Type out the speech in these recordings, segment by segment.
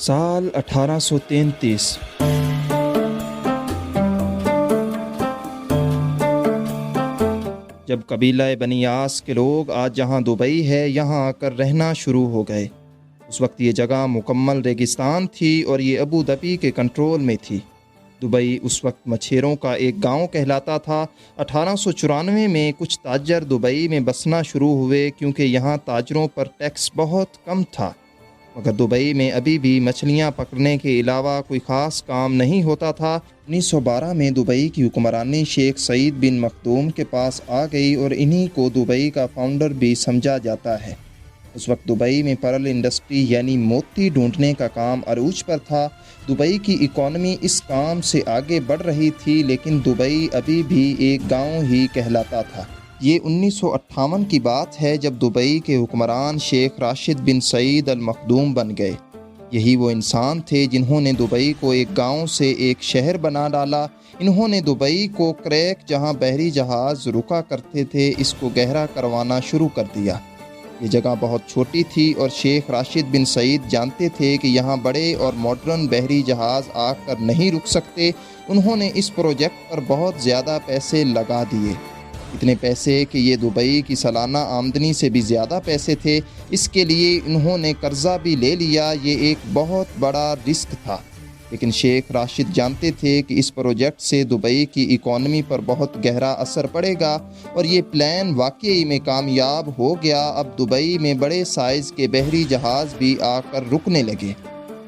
سال 1833 جب قبیلہ بنی آس کے لوگ آج جہاں دبئی ہے یہاں آ کر رہنا شروع ہو گئے۔ اس وقت یہ جگہ مکمل ریگستان تھی اور یہ ابو ظبی کے کنٹرول میں تھی۔ دبئی اس وقت مچھیروں کا ایک گاؤں کہلاتا تھا۔ 1894 میں کچھ تاجر دبئی میں بسنا شروع ہوئے کیونکہ یہاں تاجروں پر ٹیکس بہت کم تھا، مگر دبئی میں ابھی بھی مچھلیاں پکڑنے کے علاوہ کوئی خاص کام نہیں ہوتا تھا۔ 1912 میں دبئی کی حکمرانی شیخ سعید بن مخدوم کے پاس آ گئی اور انہی کو دبئی کا فاؤنڈر بھی سمجھا جاتا ہے۔ اس وقت دبئی میں پرل انڈسٹری یعنی موتی ڈھونڈنے کا کام عروج پر تھا۔ دبئی کی اکانومی اس کام سے آگے بڑھ رہی تھی، لیکن دبئی ابھی بھی ایک گاؤں ہی کہلاتا تھا۔ یہ 1958 کی بات ہے جب دبئی کے حکمران شیخ راشد بن سعید المخدوم بن گئے۔ یہی وہ انسان تھے جنہوں نے دبئی کو ایک گاؤں سے ایک شہر بنا ڈالا۔ انہوں نے دبئی کو کریک جہاں بحری جہاز رکا کرتے تھے اس کو گہرا کروانا شروع کر دیا۔ یہ جگہ بہت چھوٹی تھی اور شیخ راشد بن سعید جانتے تھے کہ یہاں بڑے اور ماڈرن بحری جہاز آ کر نہیں رک سکتے۔ انہوں نے اس پروجیکٹ پر بہت زیادہ پیسے لگا دیے، اتنے پیسے کہ یہ دبئی کی سالانہ آمدنی سے بھی زیادہ پیسے تھے۔ اس کے لیے انہوں نے قرضہ بھی لے لیا۔ یہ ایک بہت بڑا رسک تھا، لیکن شیخ راشد جانتے تھے کہ اس پروجیکٹ سے دبئی کی اکانومی پر بہت گہرا اثر پڑے گا، اور یہ پلان واقعی میں کامیاب ہو گیا۔ اب دبئی میں بڑے سائز کے بحری جہاز بھی آ کر رکنے لگے۔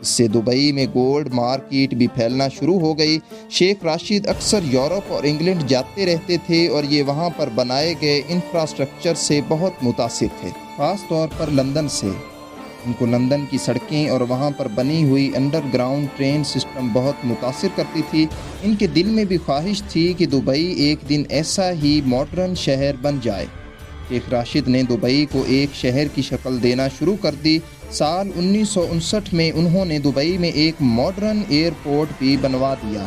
اس سے دبئی میں گولڈ مارکیٹ بھی پھیلنا شروع ہو گئی۔ شیخ راشد اکثر یورپ اور انگلینڈ جاتے رہتے تھے اور یہ وہاں پر بنائے گئے انفراسٹرکچر سے بہت متاثر تھے، خاص طور پر لندن سے۔ ان کو لندن کی سڑکیں اور وہاں پر بنی ہوئی انڈر گراؤنڈ ٹرین سسٹم بہت متاثر کرتی تھی۔ ان کے دل میں بھی خواہش تھی کہ دبئی ایک دن ایسا ہی ماڈرن شہر بن جائے۔ شیخ راشد نے دبئی کو ایک شہر کی شکل دینا شروع کر دی۔ سال 1959 میں انہوں نے دبئی میں ایک ماڈرن ایئرپورٹ بھی بنوا دیا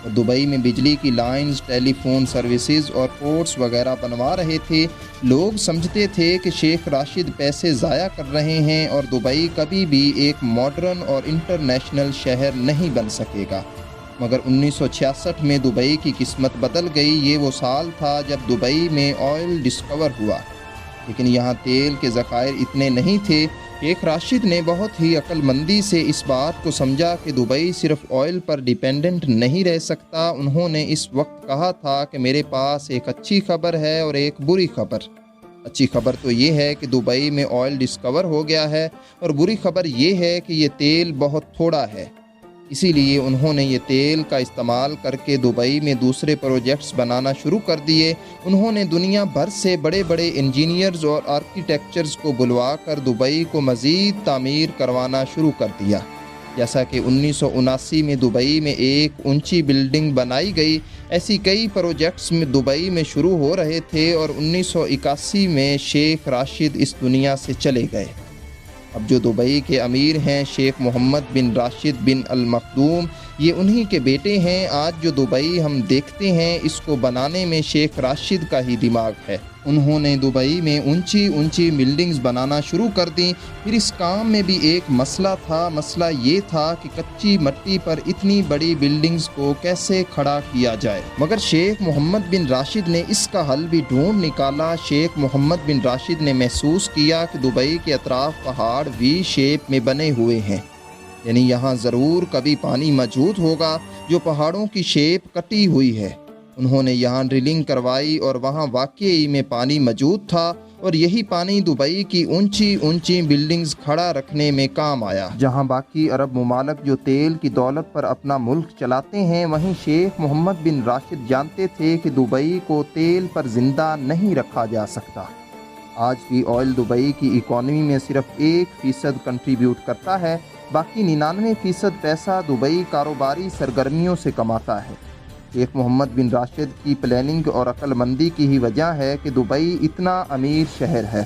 اور دبئی میں بجلی کی لائنز، ٹیلی فون سروسز اور پورٹس وغیرہ بنوا رہے تھے۔ لوگ سمجھتے تھے کہ شیخ راشد پیسے ضائع کر رہے ہیں اور دبئی کبھی بھی ایک ماڈرن اور انٹرنیشنل شہر نہیں بن سکے گا، مگر 1966 میں دبئی کی قسمت بدل گئی۔ یہ وہ سال تھا جب دبئی میں آئل ڈسکور ہوا، لیکن یہاں تیل کے ذخائر اتنے نہیں تھے۔ شیخ راشد نے بہت ہی عقل مندی سے اس بات کو سمجھا کہ دبئی صرف آئل پر ڈیپینڈنٹ نہیں رہ سکتا۔ انہوں نے اس وقت کہا تھا کہ میرے پاس ایک اچھی خبر ہے اور ایک بری خبر۔ اچھی خبر تو یہ ہے کہ دبئی میں آئل ڈسکور ہو گیا ہے، اور بری خبر یہ ہے کہ یہ تیل بہت تھوڑا ہے۔ اسی لیے انہوں نے یہ تیل کا استعمال کر کے دبئی میں دوسرے پروجیکٹس بنانا شروع کر دیے۔ انہوں نے دنیا بھر سے بڑے بڑے انجینئرز اور آرکیٹیکچرز کو بلوا کر دبئی کو مزید تعمیر کروانا شروع کر دیا، جیسا کہ 1979 میں دبئی میں ایک اونچی بلڈنگ بنائی گئی۔ ایسی کئی پروجیکٹس میں دبئی میں شروع ہو رہے تھے اور 1981 میں شیخ راشد اس دنیا سے چلے گئے۔ اب جو دبئی کے امیر ہیں شیخ محمد بن راشد بن المخدوم، یہ انہی کے بیٹے ہیں۔ آج جو دبئی ہم دیکھتے ہیں اس کو بنانے میں شیخ راشد کا ہی دماغ ہے۔ انہوں نے دبئی میں اونچی بلڈنگز بنانا شروع کر دیں۔ پھر اس کام میں بھی ایک مسئلہ تھا۔ مسئلہ یہ تھا کہ کچی مٹی پر اتنی بڑی بلڈنگز کو کیسے کھڑا کیا جائے، مگر شیخ محمد بن راشد نے اس کا حل بھی ڈھونڈ نکالا۔ شیخ محمد بن راشد نے محسوس کیا کہ دبئی کے اطراف پہاڑ وی شیپ میں بنے ہوئے ہیں، یعنی یہاں ضرور کبھی پانی موجود ہوگا جو پہاڑوں کی شیپ کٹی ہوئی ہے۔ انہوں نے یہاں ڈرلنگ کروائی اور وہاں واقعی میں پانی موجود تھا، اور یہی پانی دبئی کی اونچی بلڈنگز کھڑا رکھنے میں کام آیا۔ جہاں باقی عرب ممالک جو تیل کی دولت پر اپنا ملک چلاتے ہیں، وہیں شیخ محمد بن راشد جانتے تھے کہ دبئی کو تیل پر زندہ نہیں رکھا جا سکتا۔ آج بھی آئل دبئی کی اکانومی میں صرف 1% کنٹریبیوٹ کرتا ہے، باقی 99% پیسہ دبئی کاروباری سرگرمیوں سے کماتا ہے۔ شیخ محمد بن راشد کی پلاننگ اور عقل مندی کی ہی وجہ ہے کہ دبئی اتنا امیر شہر ہے۔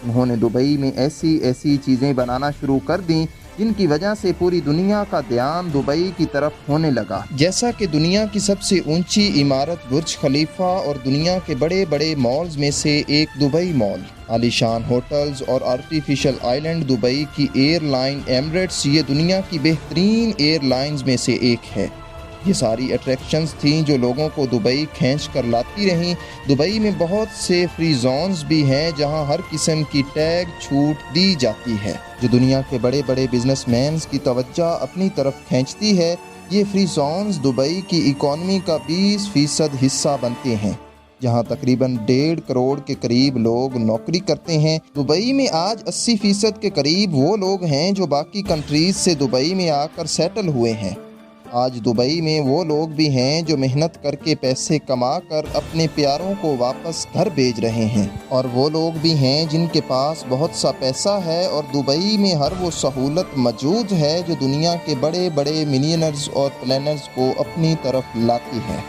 انہوں نے دبئی میں ایسی چیزیں بنانا شروع کر دیں جن کی وجہ سے پوری دنیا کا دھیان دبئی کی طرف ہونے لگا۔ جیسا کہ دنیا کی سب سے اونچی عمارت برج خلیفہ اور دنیا کے بڑے بڑے مالز میں سے ایک دبئی مال، عالی شان ہوٹلز اور آرٹیفیشل آئیلینڈ دبئی کی ایئر لائن ایمریٹس یہ دنیا کی بہترین ایئر لائنز میں سے ایک ہے۔ یہ ساری اٹریکشنز تھیں جو لوگوں کو دبئی کھینچ کر لاتی رہیں۔ دبئی میں بہت سے فری زونز بھی ہیں جہاں ہر قسم کی ٹیگ چھوٹ دی جاتی ہے، جو دنیا کے بڑے بڑے بزنس مینز کی توجہ اپنی طرف کھینچتی ہے۔ یہ فری زونز دبئی کی اکانومی کا 20% حصہ بنتے ہیں، جہاں تقریباً 1.5 کروڑ کے قریب لوگ نوکری کرتے ہیں۔ دبئی میں آج 80% کے قریب وہ لوگ ہیں جو باقی کنٹریز سے دبئی میں آ کر سیٹل ہوئے ہیں۔ آج دبئی میں وہ لوگ بھی ہیں جو محنت کر کے پیسے کما کر اپنے پیاروں کو واپس گھر بھیج رہے ہیں، اور وہ لوگ بھی ہیں جن کے پاس بہت سا پیسہ ہے اور دبئی میں ہر وہ سہولت موجود ہے جو دنیا کے بڑے بڑے ملینئرز اور پلینرز کو اپنی طرف لاتی ہے۔